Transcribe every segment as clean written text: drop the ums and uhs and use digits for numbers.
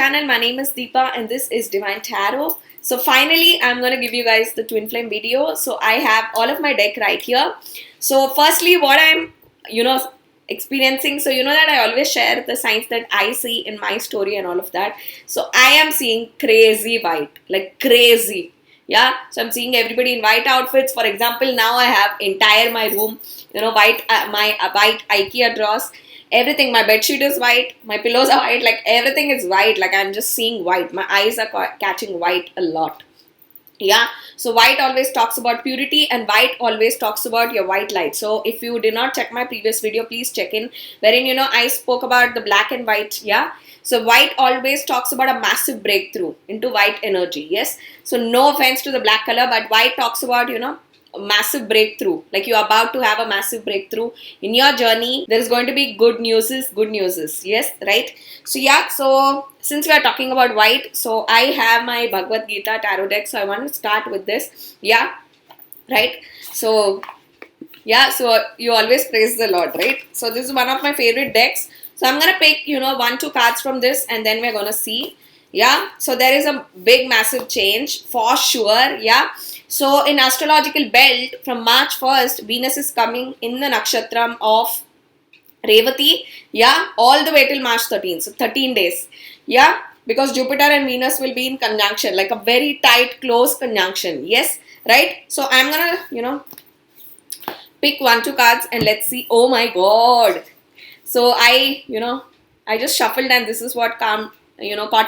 channel. My name is Deepa and this is Divine Tarot. So finally, I'm going to give you guys the twin flame video. So I have all of my deck right here. So firstly, what I'm, experiencing. So that I always share the signs that I see in my story and all of that. So I am seeing crazy white, like crazy. Yeah, so I'm seeing everybody in white outfits. For example, now I have entire my room, white, my white IKEA drawers. Everything, my bed sheet is white, my pillows are white, like everything is white, like I'm just seeing white. My eyes are catching white a lot. Yeah, so white always talks about purity and white always talks about your white light. So if you did not check my previous video, please check in, wherein I spoke about the black and white. Yeah, so white always talks about a massive breakthrough into white energy. Yes, so no offense to the black color, but white talks about a massive breakthrough, like you're about to have a massive breakthrough in your journey. There is going to be good news. Yes, right? So yeah, so since we are talking about white, so I have my Bhagavad Gita tarot deck, so I want to start with this. Yeah, right? So yeah, so you always praise the Lord, right? So this is one of my favorite decks. So I'm gonna pick 1-2 cards from this and then we're gonna see. Yeah, so there is a big massive change for sure. Yeah, so in astrological belt, from March 1st, Venus is coming in the nakshatram of Revati. Yeah, all the way till March 13th, so 13 days. Yeah, because Jupiter and Venus will be in conjunction, like a very tight, close conjunction. Yes, right? So I'm gonna, pick 1-2 cards and let's see. Oh my God. So I just shuffled and this is what caught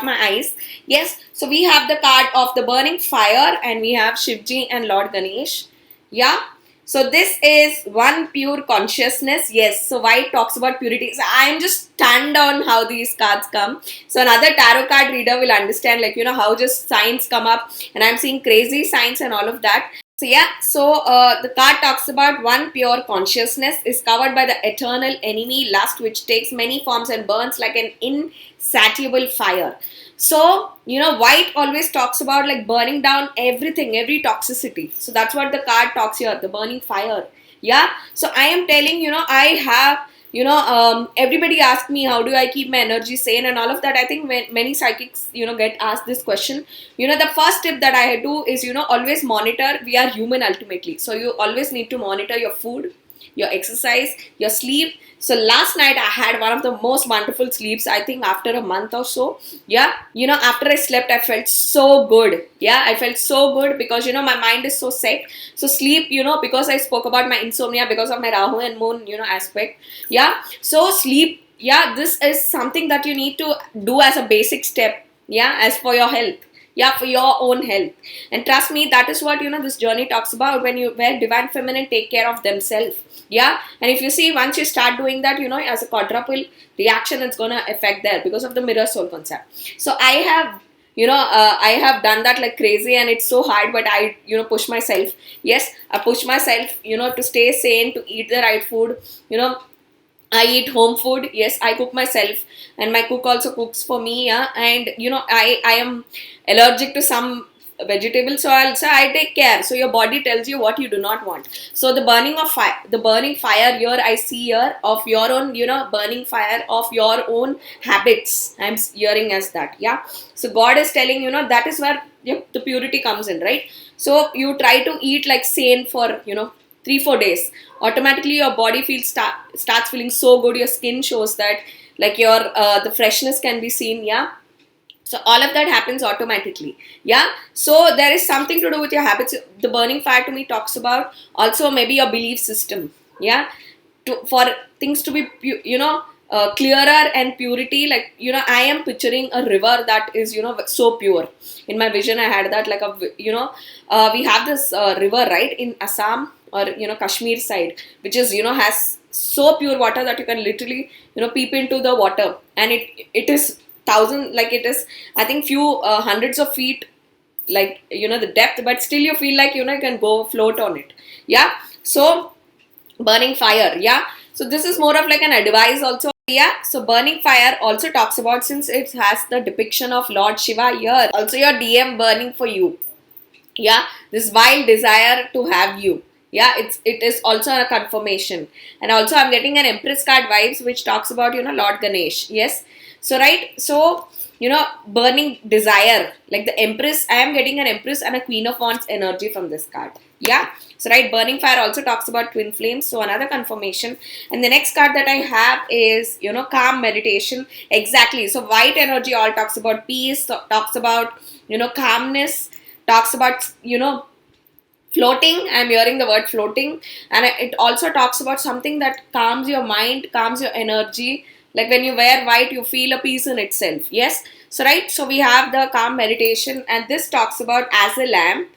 my eyes. Yes, so we have the card of the burning fire and we have Shivji and Lord Ganesh. Yeah, so this is one pure consciousness. Yes, so white talks about purity. So I am just stunned on how these cards come. So another tarot card reader will understand, like how just signs come up, and I'm seeing crazy signs and all of that. So yeah, so the card talks about one pure consciousness is covered by the eternal enemy lust, which takes many forms and burns like an insatiable fire. So, white always talks about like burning down everything, every toxicity. So that's what the card talks here, the burning fire. Yeah, so I am telling, I have everybody asked me how do I keep my energy sane and all of that. I think many psychics get asked this question. The first tip that I do is always monitor. We are human ultimately, so you always need to monitor your food, your exercise, your sleep. So last night I had one of the most wonderful sleeps, I think after a month or so. Yeah, after I slept I felt so good. Yeah, I felt so good because my mind is so set. So sleep, because I spoke about my insomnia because of my Rahu and Moon aspect. Yeah, so sleep, yeah, this is something that you need to do as a basic step. Yeah, as for your health. Yeah, for your own health. And trust me, that is what this journey talks about, where divine feminine take care of themselves. Yeah, and if you see, once you start doing that, as a quadruple reaction, it's gonna affect there because of the mirror soul concept. So I have I have done that like crazy and it's so hard, but I push myself. Yes, I push myself to stay sane, to eat the right food. I eat home food. Yes, I cook myself and my cook also cooks for me. Yeah, and I am allergic to some vegetables, so I take care. So your body tells you what you do not want. So the burning fire here I see here of your own burning fire of your own habits. I'm hearing as that. Yeah, so God is telling that is where the purity comes in, right? So you try to eat like sane for 3-4 days. Automatically your body starts feeling so good. Your skin shows that, like your the freshness can be seen. Yeah, so all of that happens automatically. Yeah, so there is something to do with your habits. The burning fire to me talks about also maybe your belief system. Yeah, for things to be clearer and purity, like I am picturing a river that is so pure. In my vision I had that, like a we have this river right in Assam or Kashmir side, which is has so pure water that you can literally peep into the water, and it is thousand, like it is I think few hundreds of feet, like the depth, but still you feel like you can go float on it. Yeah, so burning fire. Yeah, so this is more of like an advice also. Yeah, so burning fire also talks about, since it has the depiction of Lord Shiva here, also your DM burning for you. Yeah, this wild desire to have you. Yeah, it is also a confirmation. And also I'm getting an Empress card vibes, which talks about Lord Ganesh. Yes, so right, so burning desire. Like the Empress, I am getting an Empress and a Queen of Wands energy from this card. Yeah. So, right, burning fire also talks about twin flames. So, another confirmation. And the next card that I have is, calm meditation. Exactly. So, white energy all talks about peace, talks about, calmness, talks about, floating. I'm hearing the word floating. And it also talks about something that calms your mind, calms your energy. Like when you wear white, you feel a peace in itself. Yes. So, right. So, we have the calm meditation, and this talks about as a lamp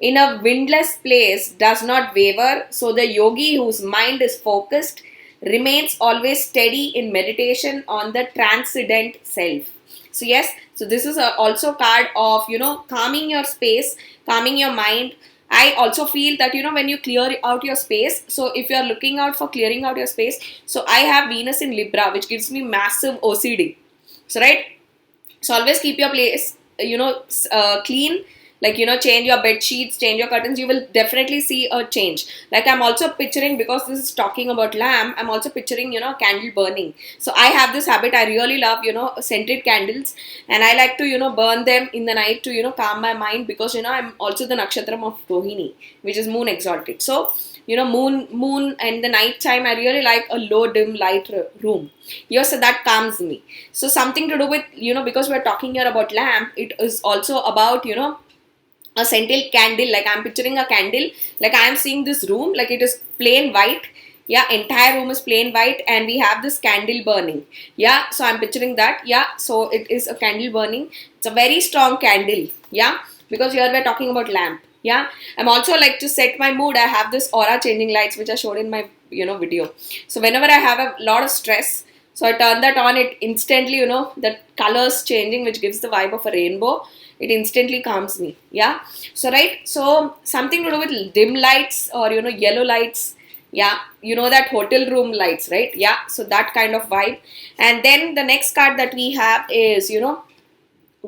in a windless place does not waver. So, the yogi whose mind is focused remains always steady in meditation on the transcendent self. So, yes. So, this is also card of, calming your space, calming your mind. I also feel that, when you clear out your space, so if you are looking out for clearing out your space, so I have Venus in Libra, which gives me massive OCD. So, right? So, always keep your place, clean. Like, change your bed sheets, change your curtains, you will definitely see a change. Like, I'm also picturing, because this is talking about lamp, I'm also picturing, candle burning. So, I have this habit, I really love, scented candles, and I like to, burn them in the night to, calm my mind, because, I'm also the nakshatram of Rohini, which is moon exalted. So, moon and the night time, I really like a low dim light room. Yes, so that calms me. So, something to do with, because we're talking here about lamp, it is also about, a scented candle. Like I'm picturing a candle, like I'm seeing this room, like it is plain white. Yeah, entire room is plain white, and we have this candle burning. Yeah, so I'm picturing that. Yeah, so it is a candle burning. It's a very strong candle. Yeah, because here we're talking about lamp. Yeah, I'm also like to set my mood. I have this aura changing lights, which I showed in my video. So whenever I have a lot of stress, so I turn that on, it instantly, the colors changing, which gives the vibe of a rainbow. It instantly calms me. Yeah. So, right. So, something to do with dim lights or, yellow lights. Yeah. That hotel room lights, right? Yeah. So, that kind of vibe. And then the next card that we have is,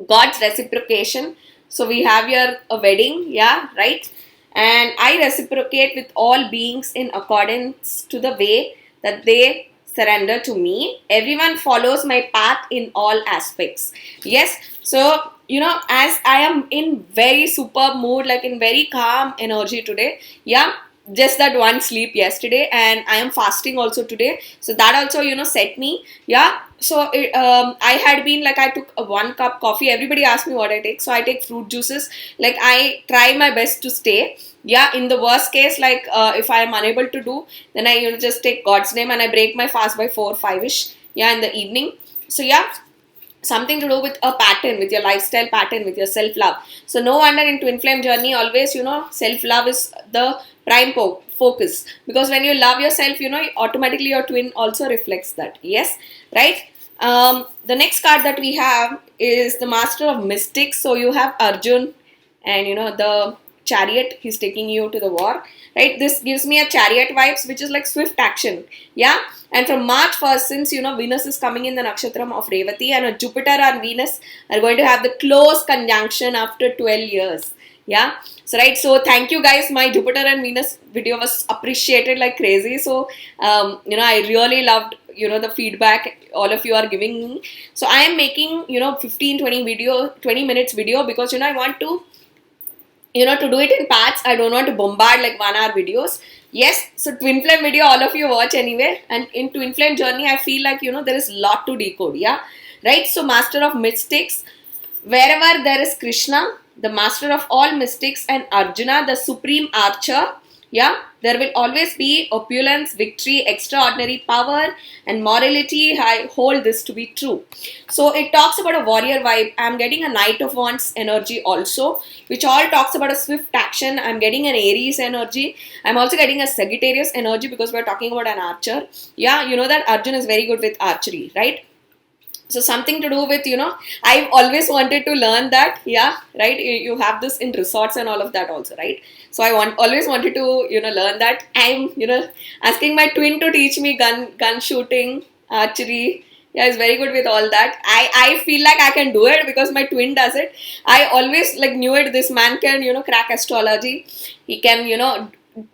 God's reciprocation. So, we have here a wedding. Yeah. Right. And I reciprocate with all beings in accordance to the way that they surrender to me. Everyone follows my path in all aspects. Yes. So, as I am in very superb mood, like in very calm energy today. Yeah. Just that one sleep yesterday, and I am fasting also today. So that also, set me. Yeah. So I had been like, I took a 1 cup coffee. Everybody asked me what I take. So I take fruit juices. Like I try my best to stay. Yeah. In the worst case, like if I am unable to do, then I just take God's name and I break my fast by 4 or 5ish. Yeah, in the evening. So yeah, something to do with a pattern, with your lifestyle pattern, with your self-love. So no wonder in Twin Flame Journey, always, self-love is the prime focus. Because when you love yourself, automatically your twin also reflects that. Yes, right? The next card that we have is the Master of Mystics. So you have Arjun and, the chariot, he's taking you to the war, right? This gives me a chariot vibes, which is like swift action. Yeah. And from March 1st, since, Venus is coming in the nakshatram of Revati, and Jupiter and Venus are going to have the close conjunction after 12 years. Yeah. So, right. So, thank you guys. My Jupiter and Venus video was appreciated like crazy. So, I really loved, the feedback all of you are giving me. So, I am making, 20 minutes video because, I want to, to do it in parts. I don't want to bombard like 1 hour videos. Yes, so Twin Flame video, all of you watch anyway. And in Twin Flame Journey, I feel like, there is a lot to decode. Yeah, right? So, Master of Mystics, wherever there is Krishna, the Master of all mystics, and Arjuna, the supreme archer. Yeah, there will always be opulence, victory, extraordinary power, and morality. I hold this to be true. So it talks about a warrior vibe. I'm getting a Knight of Wands energy also, which all talks about a swift action. I'm getting an Aries energy. I'm also getting a Sagittarius energy because we're talking about an archer. Yeah, you know that Arjun is very good with archery, right? So something to do with, I've always wanted to learn that. Yeah, right? You have this in resorts and all of that also, right? So I always wanted to, learn that. I'm, asking my twin to teach me gun shooting, archery. Yeah, he's very good with all that. I feel like I can do it because my twin does it. I always like knew it. This man can, crack astrology. He can,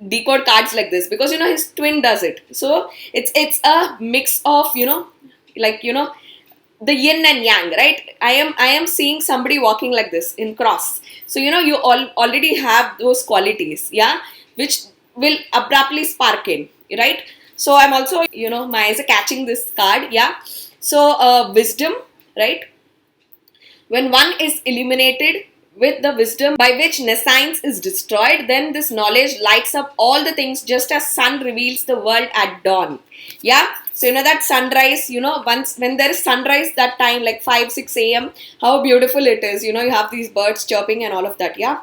decode cards like this because, his twin does it. So it's a mix of, like, the yin and yang, right? I am seeing somebody walking like this in cross. So you know, you already have those qualities, yeah, which will abruptly spark in, right? So I'm also, you know, my eyes are catching this card, yeah. So wisdom, right? When one is illuminated with the wisdom by which nescience is destroyed, then this knowledge lights up all the things just as sun reveals the world at dawn. Yeah. So you know that sunrise, you know, once when there is sunrise, that time like 5, 6 a.m., how beautiful it is. You know, you have these birds chirping and all of that. Yeah.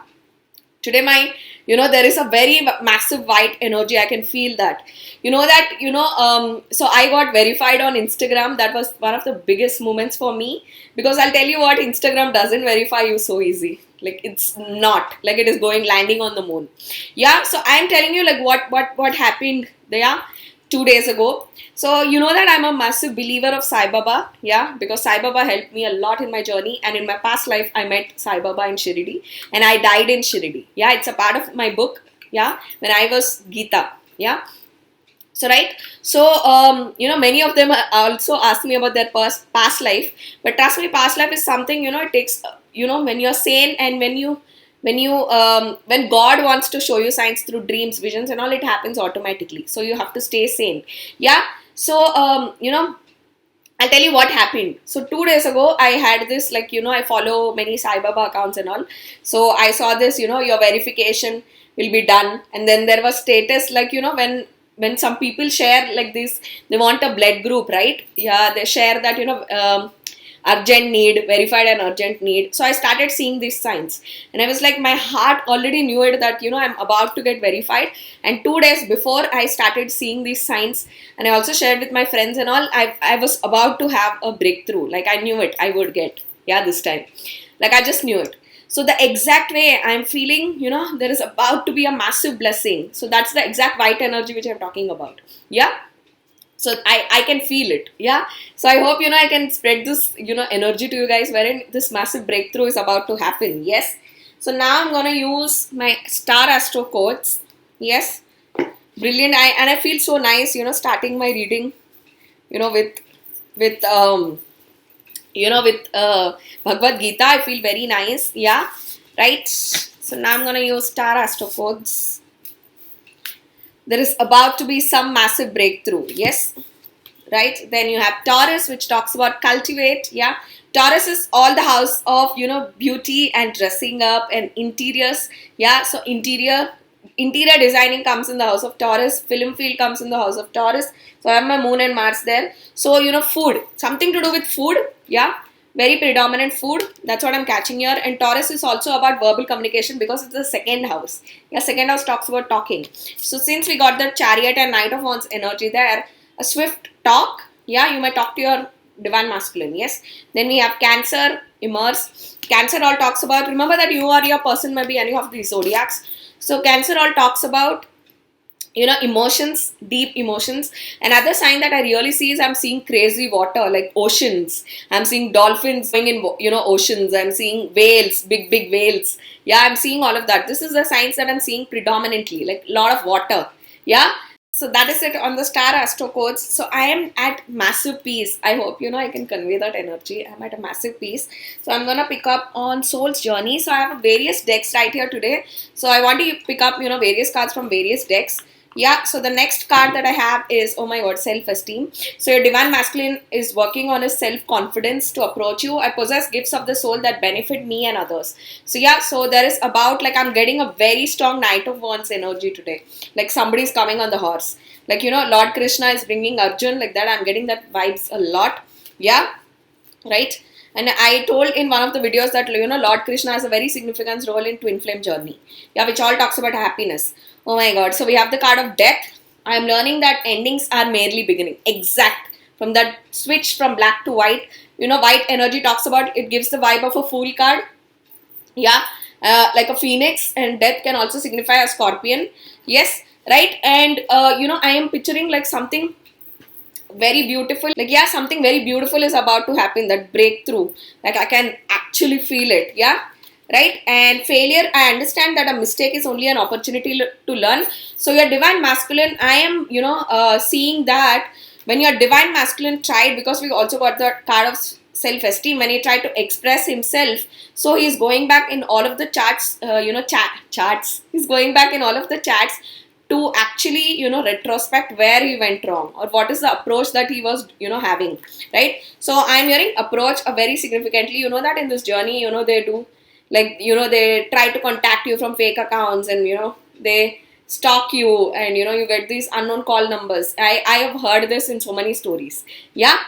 Today my, you know, there is a very massive white energy. I can feel that. You know that, you know, so I got verified on Instagram. That was one of the biggest moments for me, because I'll tell you what, Instagram doesn't verify you so easy. Like, it's not like it is going landing on the moon. Yeah. So I'm telling you like what happened there 2 days ago. So you know that I'm a massive believer of Sai Baba, yeah, because Sai Baba helped me a lot in my journey, and in my past life I met Sai Baba in Shirdi, and I died in Shirdi. Yeah, it's a part of my book, yeah, when I was Gita, yeah. So right, so you know, many of them also ask me about their past life, but trust me, past life is something, you know, it takes, you know, when you're sane, and when God wants to show you signs through dreams, visions and all, it happens automatically. So you have to stay sane. Yeah. So you know, I'll tell you what happened. So 2 days ago, I had this, like, you know, I follow many Sai Baba accounts and all. So I saw this, you know, your verification will be done. And then there was status, like, you know, when some people share like this, they want a blood group, right? Yeah, they share that, you know, urgent need, verified and urgent need. So I started seeing these signs, and I was like, my heart already knew it, that, you know, I'm about to get verified. And 2 days before I started seeing these signs, and I also shared with my friends and all, I was about to have a breakthrough. Like, I knew it, I would get, yeah, this time. Like, I just knew it. So the exact way I'm feeling, you know, there is about to be a massive blessing. So that's the exact white energy which I'm talking about. Yeah. So I can feel it. Yeah. So I hope, you know, I can spread this, you know, energy to you guys, wherein this massive breakthrough is about to happen. Yes. So now I'm going to use my star astro codes. Yes. Brilliant. And I feel so nice, you know, starting my reading, you know, with you know, with Bhagavad Gita. I feel very nice. Yeah. Right. So now I'm going to use star astro codes. There is about to be some massive breakthrough. Yes. Right. Then you have Taurus, which talks about cultivate. Yeah. Taurus is all the house of, you know, beauty and dressing up and interiors. Yeah. So interior designing comes in the house of Taurus. Film field comes in the house of Taurus. So I have my moon and Mars there. So, you know, food, something to do with food. Yeah. Very predominant food. That's what I'm catching here. And Taurus is also about verbal communication, because it's the second house. Yeah, second house talks about talking. So since we got the Chariot and Knight of Wands energy there, a swift talk. Yeah, you might talk to your divine masculine. Yes. Then we have Cancer, immerse. Cancer all talks about, remember that you or your person may be any of these zodiacs. So Cancer all talks about, you know, emotions, deep emotions. Another sign that I really see is I'm seeing crazy water, like oceans. I'm seeing dolphins going in, you know, oceans. I'm seeing whales, big whales. Yeah, I'm seeing all of that. This is the signs that I'm seeing predominantly, like a lot of water. Yeah. So that is it on the star astro codes. So I am at massive peace. I hope, you know, I can convey that energy. I'm at a massive peace. So I'm going to pick up on Soul's Journey. So I have various decks right here today. So I want to pick up, you know, various cards from various decks. Yeah, so the next card that I have is, oh my god, self-esteem. So your divine masculine is working on his self-confidence to approach you. I possess gifts of the soul that benefit me and others. So yeah, so there is about, like, I'm getting a very strong Knight of Wands energy today. Like somebody's coming on the horse. Like, you know, Lord Krishna is bringing Arjun, like that. I'm getting that vibes a lot. Yeah, right? And I told in one of the videos that, you know, Lord Krishna has a very significant role in Twinflame Journey. Yeah, which all talks about happiness. Oh my god. So we have the card of death. I am learning that endings are merely beginning. Exact. From that switch from black to white. You know, white energy talks about, it gives the vibe of a fool card. Yeah. Like a phoenix. And death can also signify a scorpion. Yes. Right. And, you know, I am picturing like something very beautiful. Like, yeah, something very beautiful is about to happen. That breakthrough. Like, I can actually feel it. Yeah. Right? And failure, I understand that a mistake is only an opportunity to learn. So your divine masculine, I am, you know, seeing that when your divine masculine tried, because we also got the card of self-esteem, when he tried to express himself, so he's going back in all of the charts, charts. He's going back in all of the chats to actually, retrospect where he went wrong or what is the approach that he was, having, right? So I'm hearing approach very significantly. You know that in this journey, they do, like, they try to contact you from fake accounts, and, they stalk you, and, you get these unknown call numbers. I have heard this in so many stories. Yeah.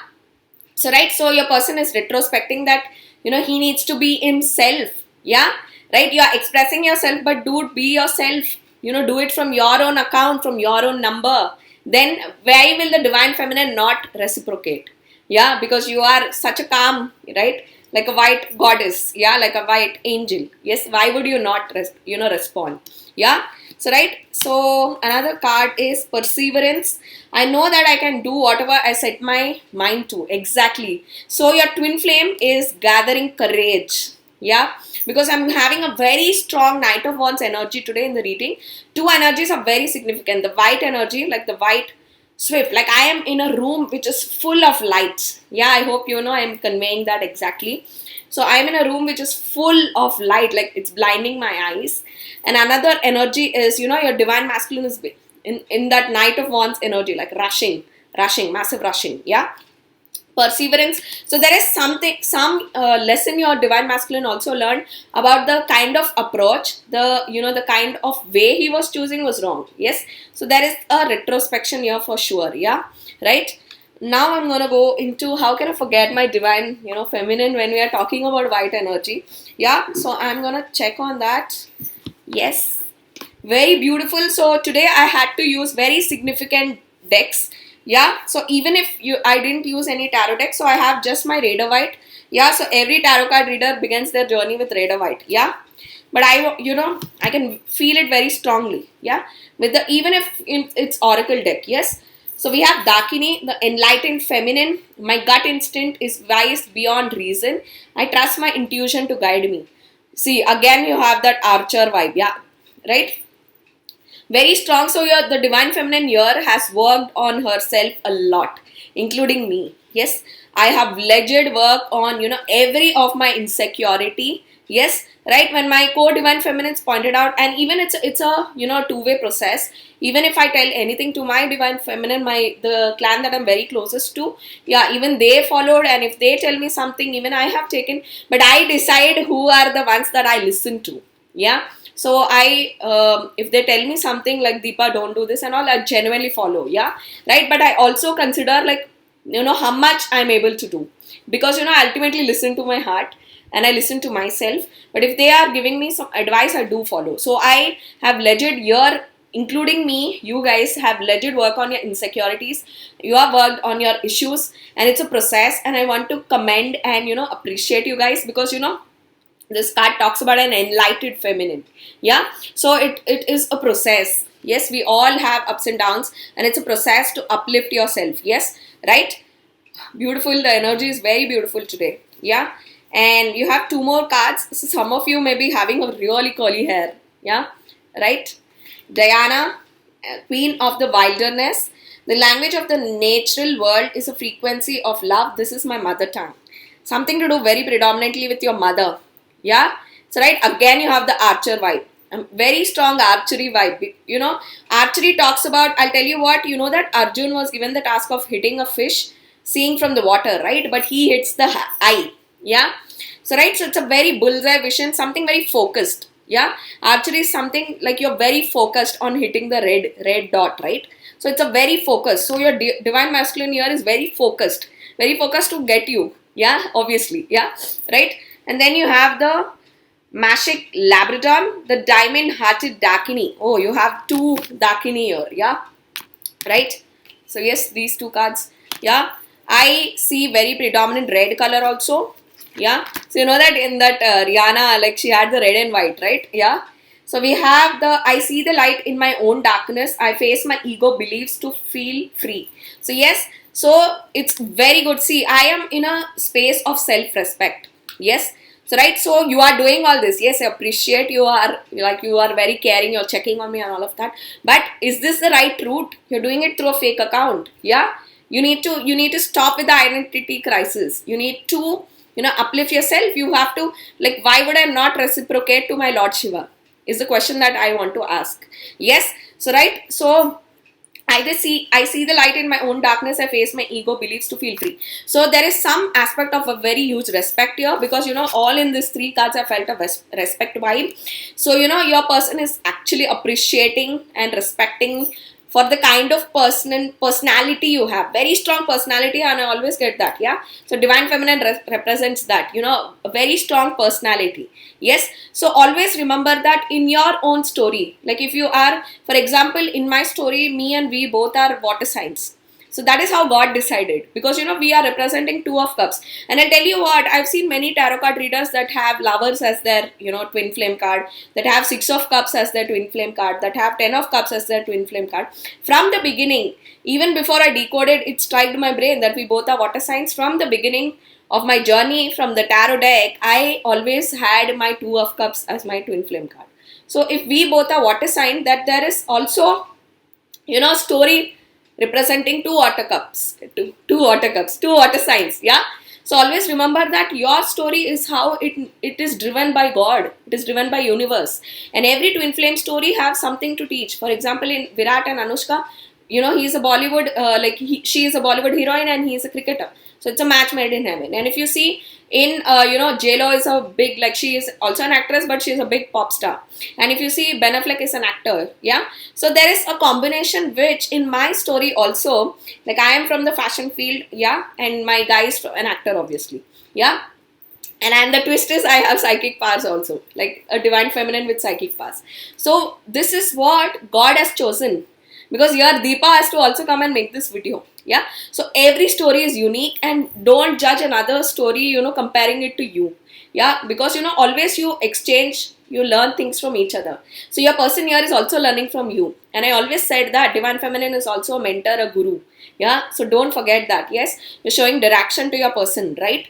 So, right, so your person is retrospecting that, he needs to be himself. Yeah, right, you are expressing yourself, but dude, be yourself. Do it from your own account, from your own number. Then why will the divine feminine not reciprocate? Yeah, because you are such a calm, right? Like a white goddess. Yeah, like a white angel. Yes, why would you not, respond? Yeah. So, right, so another card is perseverance. I know that I can do whatever I set my mind to. Exactly. So your twin flame is gathering courage. Yeah, because I'm having a very strong Knight of Wands energy today in the reading. Two energies are very significant. The white energy, like the white swift, like I am in a room which is full of lights. Yeah, I hope I'm conveying that exactly. So I'm in a room which is full of light, like it's blinding my eyes. And another energy is, your divine masculine is in that Knight of Wands energy, like rushing, massive rushing. Yeah. Perseverance. So there is some lesson your divine masculine also learned about the kind of approach, the kind of way he was choosing was wrong. Yes. So there is a retrospection here for sure. Yeah. Right. Now I'm going to go into how can I forget my divine, feminine when we are talking about white energy. Yeah. So I'm going to check on that. Yes. Very beautiful. So today I had to use very significant decks. Yeah, so even if I didn't use any tarot deck, so I have just my Awardee. Yeah, so every tarot card reader begins their journey with Awardee. Yeah, but I can feel it very strongly. Yeah, even if it's oracle deck. Yes, so we have Dakini, the enlightened feminine. My gut instinct is wise beyond reason. I trust my intuition to guide me. See, again you have that archer vibe. Yeah, right. Very strong. So the divine feminine here has worked on herself a lot, including me. Yes, I have legit work on, every of my insecurity. Yes, right. When my co-divine feminines pointed out, and even it's a two-way process. Even if I tell anything to my divine feminine, the clan that I'm very closest to, yeah, even they followed. And if they tell me something, even I have taken. But I decide who are the ones that I listen to. Yeah. So if they tell me something like Deepa, don't do this and all, I genuinely follow. Yeah, right. But I also consider like, how much I'm able to do, because, I ultimately listen to my heart and I listen to myself. But if they are giving me some advice, I do follow. So I have legit here, including me, you guys have legit work on your insecurities. You have worked on your issues, and it's a process. And I want to commend and, appreciate you guys, because, this card talks about an enlightened feminine. Yeah, so it is a process. Yes, we all have ups and downs, and it's a process to uplift yourself. Yes, right. Beautiful. The energy is very beautiful today. Yeah, and you have two more cards. So some of you may be having a really curly hair. Yeah, right. Diana, queen of the wilderness. The language of the natural world is a frequency of love. This is my mother tongue. Something to do very predominantly with your mother. Yeah, so right, again you have the archer vibe. Very strong archery vibe. Archery talks about, I'll tell you what, that Arjun was given the task of hitting a fish, seeing from the water, right? But he hits the eye. Yeah, so right, so it's a very bullseye vision, something very focused. Yeah, archery is something like you're very focused on hitting the red dot, right? So it's a very focused. So your divine masculine here is very focused to get you. Yeah, obviously. Yeah, right. And then you have the Mashik Labrador, the diamond-hearted Dakini. Oh, you have two Dakini here, yeah? Right? So, yes, these two cards, yeah? I see very predominant red color also, yeah? So, that in that Rihanna, like she had the red and white, right? Yeah? So, we have I see the light in my own darkness. I face my ego beliefs to feel free. So, yes, so it's very good. See, I am in a space of self-respect. Yes. So, right. So, you are doing all this. Yes, I appreciate you are very caring. You're checking on me and all of that. But is this the right route? You're doing it through a fake account. Yeah. You need to stop with the identity crisis. You need to, uplift yourself. You have to, like, why would I not reciprocate to my Lord Shiva? Is the question that I want to ask. Yes. So right. So I see the light in my own darkness. I face my ego beliefs to feel free. So there is some aspect of a very huge respect here, because all in these three cards I felt a respect vibe. So your person is actually appreciating and respecting for the kind of personality you have. Very strong personality, and I always get that. Yeah. So divine feminine represents that. A very strong personality. Yes. So always remember that in your own story. Like if you are, for example, in my story, me and we both are water signs. So that is how God decided, because we are representing Two of Cups. And I'll tell you what, I've seen many tarot card readers that have Lovers as their twin flame card, that have Six of Cups as their twin flame card, that have 10 of Cups as their twin flame card. From the beginning, even before I decoded, it struck my brain that we both are water signs. From the beginning of my journey from the tarot deck, I always had my Two of Cups as my twin flame card. So if we both are water sign, that there is also story representing two water signs. Yeah. So always remember that your story is how it is driven by God. It is driven by universe, and every twin flame story have something to teach. For example, in Virat and Anushka, he's a Bollywood, she is a Bollywood heroine and he is a cricketer. So it's a match made in heaven. And if you see in, J-Lo is a big, like she is also an actress, but she is a big pop star. And if you see, Ben Affleck is an actor. Yeah. So there is a combination which in my story also, like I am from the fashion field. Yeah. And my guy is an actor, obviously. Yeah. And the twist is I have psychic powers also, like a divine feminine with psychic powers. So this is what God has chosen, because here Deepa has to also come and make this video. Yeah. So every story is unique, and don't judge another story, comparing it to you. Yeah. Because, always you exchange, you learn things from each other. So your person here is also learning from you. And I always said that divine feminine is also a mentor, a guru. Yeah. So don't forget that. Yes. You're showing direction to your person, right?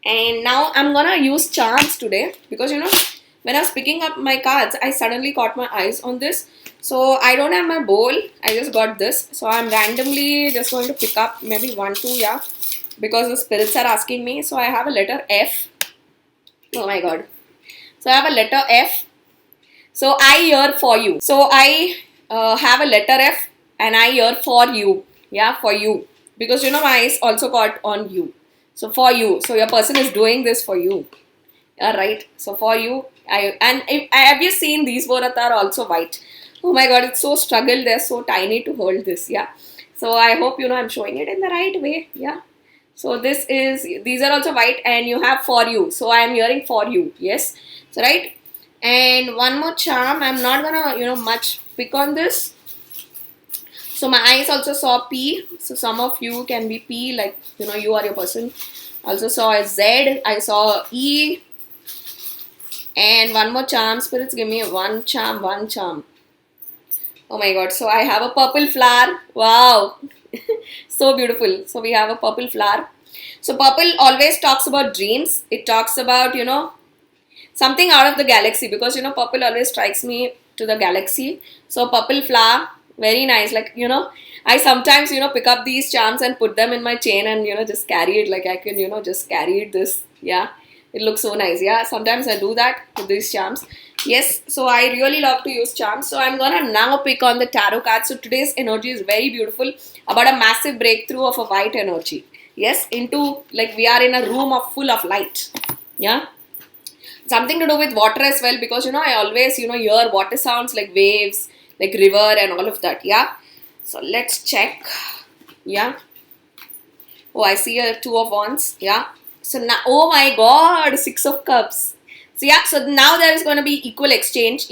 And now I'm gonna use charms today, because, when I was picking up my cards, I suddenly caught my eyes on this. So I don't have my bowl. I just got this. So I'm randomly just going to pick up maybe 1, 2, yeah. Because the spirits are asking me. So I have a letter F. Oh my God. So I have a letter F. So I hear for you. So I have a letter F and I hear for you. Yeah, for you. Because my eyes also got on you. So for you. So your person is doing this for you. Yeah, right. So for you. Have you seen these Borat are also white? Oh my God, it's so struggle. They're so tiny to hold this. Yeah. So I hope, I'm showing it in the right way. Yeah. So these are also white, and you have for you. So I am hearing for you. Yes. So right. And one more charm. I'm not gonna, much pick on this. So my eyes also saw P. So some of you can be P, like, you are your person. Also saw a Z. I saw E. And one more charm. Spirits, give me one charm. Oh my God. So I have a purple flower. Wow. So beautiful. So we have a purple flower. So purple always talks about dreams. It talks about, something out of the galaxy, because, purple always strikes me to the galaxy. So purple flower, very nice. Like, I sometimes, pick up these charms and put them in my chain and, just carry it. Like I can, just carry it this. Yeah. It looks so nice. Yeah. Sometimes I do that with these charms. Yes. So I really love to use charms. So I'm gonna now pick on the tarot cards. So today's energy is very beautiful, about a massive breakthrough of a white energy. Yes. Into, like, we are in a room full of light. Yeah. Something to do with water as well, because, I always, hear water sounds like waves, like river and all of that. Yeah. So let's check. Yeah. Oh, I see a 2 of Wands. Yeah. So now, oh my God, 6 of Cups. So yeah, so now there is going to be equal exchange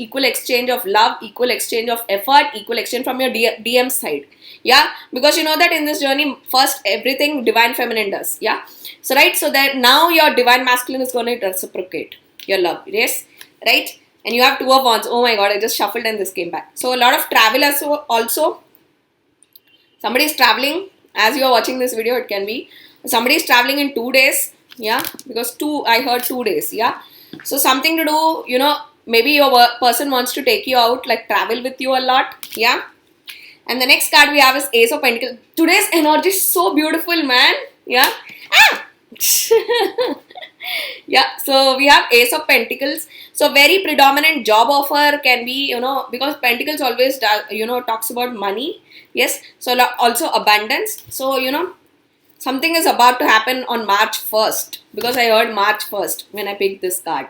of love, equal exchange of effort, equal exchange from your DM side. Yeah, because you know that in this journey, first everything divine feminine does. Yeah. So right, so that now your divine masculine is going to reciprocate your love. Yes, right. And you have 2 of Wands. Oh my God, I just shuffled and this came back. So a lot of travel also. Somebody is traveling. As you are watching this video, it can be. Somebody is traveling in 2 days. Yeah, because I heard 2 days. Yeah. So something to do, maybe your person wants to take you out, like travel with you a lot. Yeah. And the next card we have is Ace of Pentacles. Today's energy is so beautiful, man. Yeah. Ah! Yeah, so we have Ace of Pentacles. So very predominant job offer can be, because Pentacles always, talks about money. Yes. So also abundance. So, something is about to happen on March 1st, because I heard March 1st when I picked this card.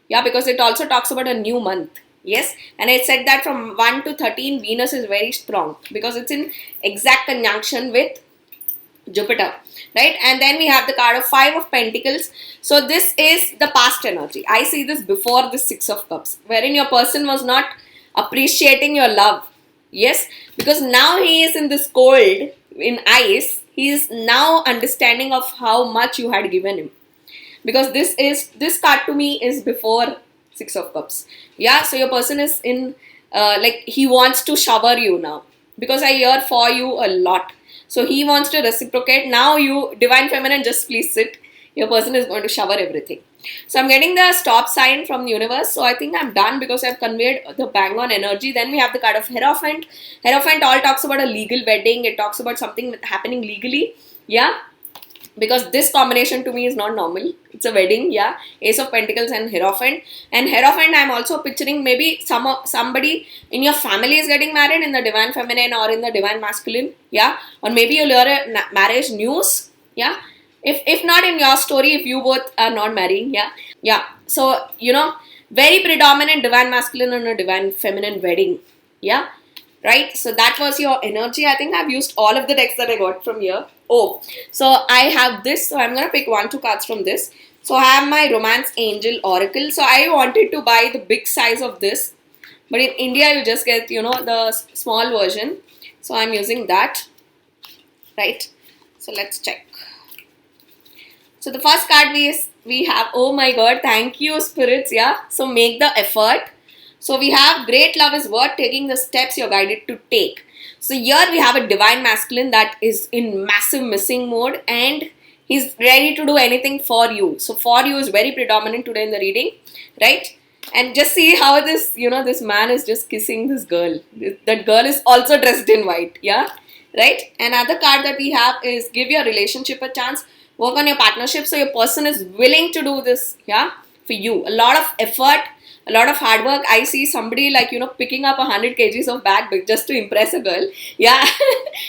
Yeah, because it also talks about a new month. Yes, and it said that from 1 to 13, Venus is very strong because it's in exact conjunction with Jupiter, right? And then we have the card of 5 of Pentacles. So this is the past energy. I see this before the 6 of Cups, wherein your person was not appreciating your love. Yes, because now he is in this cold, in ice. He is now understanding of how much you had given him. Because this card to me is before 6 of Cups. Yeah, so your person is in, he wants to shower you now. Because I hear for you a lot. So he wants to reciprocate. Now you, Divine Feminine, just please sit. Your person is going to shower everything. So I'm getting the stop sign from the universe. So I think I'm done because I've conveyed the bang on energy. Then we have the card of Hierophant. Hierophant all talks about a legal wedding. It talks about something happening legally. Yeah. Because this combination to me is not normal. It's a wedding, yeah. Ace of Pentacles and Hierophant. And Hierophant, I'm also picturing maybe somebody in your family is getting married in the Divine Feminine or in the Divine Masculine, yeah. Or maybe you'll hear a marriage news, yeah. If not in your story, if you both are not marrying, yeah. Yeah. So, very predominant Divine Masculine and a Divine Feminine wedding, yeah. Right, so that was your energy. I think I've used all of the decks that I got from here. Oh, so I have this. So I'm going to pick 1-2 cards from this. So I have my Romance Angel Oracle. So I wanted to buy the big size of this. But in India, you just get, the small version. So I'm using that. Right. So let's check. So the first card we have, oh my God, thank you, spirits. Yeah. So make the effort. So we have great love is worth taking the steps you're guided to take. So here we have a Divine Masculine that is in massive missing mode and he's ready to do anything for you. So for you is very predominant today in the reading, right? And just see how this, this man is just kissing this girl. That girl is also dressed in white, yeah? Right? Another card that we have is give your relationship a chance. Work on your partnership. So your person is willing to do this, yeah? For you. A lot of effort. A lot of hard work. I see somebody picking up 100 kgs of bag just to impress a girl. Yeah.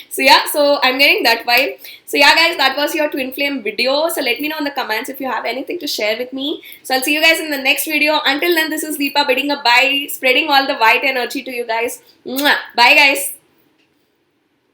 So I'm getting that vibe. So yeah guys, that was your twin flame video. So let me know in the comments if you have anything to share with me. So I'll see you guys in the next video. Until then, this is Deepa bidding a bye, spreading all the white energy to you guys. Mwah. Bye guys.